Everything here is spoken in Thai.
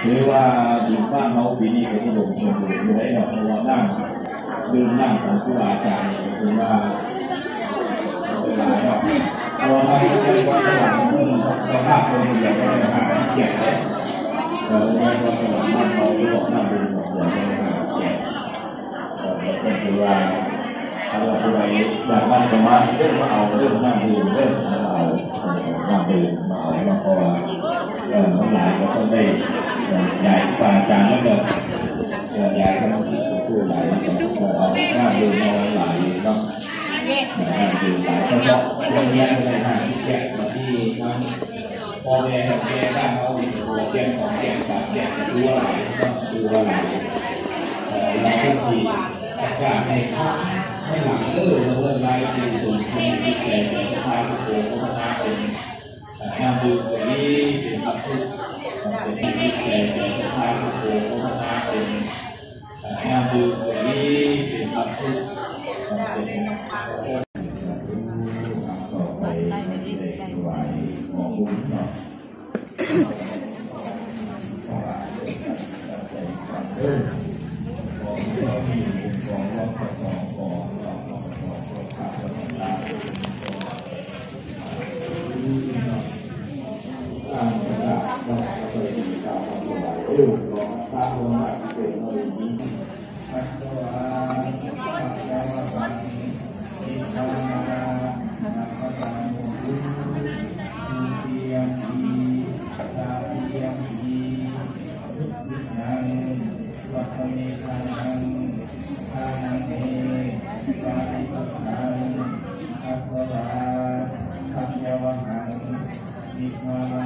คือว่าบุญบ้านเขาปีนี้ก็ที่ผมชมอยู่ได้เนาะเพราะว่านั่งดื่มนั่งของครูอาจารย์เนี่ยคือว่าเวลาเนาะพอเราได้วัดสวรรค์เราภาพคนเดียวก็ได้หาเกียรติเราได้วัดสวรรค์บ้านเขาที่บอกนั่งดูหมดเลยได้หาเกียรติก็คือว่าถ้าเราไปอยากนั่งประมาณเรื่องมาเอาเรื่องนั่งดื่มเรื่องมาเอานั่งดื่มมาเอามาพอทั้งหลายก็ต้องได้ใหญ่กว่าอาจารย์แล้วก็ใหญ่ก็ต้องคิดตัวหลายเอาหน้าดื่มมาหลายเนาะหน้าดื่มหลายเฉพาะเรื่องนี้เลยนะที่แยกมาที่ทั้งพอแม่แม่ได้เขาตัวแยกของแยกสามแยกตัวหลายตัวหลายเราต้องที่อยากให้ข้าให้หลังเรื่องรายที่ตรงที่แต่สภาพโครงพัฒนาเป็นงานดูแบบนี้เป็นแบบที่แต่สภาพโครงพัฒนาเป็นงานดูแบบนี้เป็นแบบที่ต่อไปได้ไหวของคุณเนาะนิพพา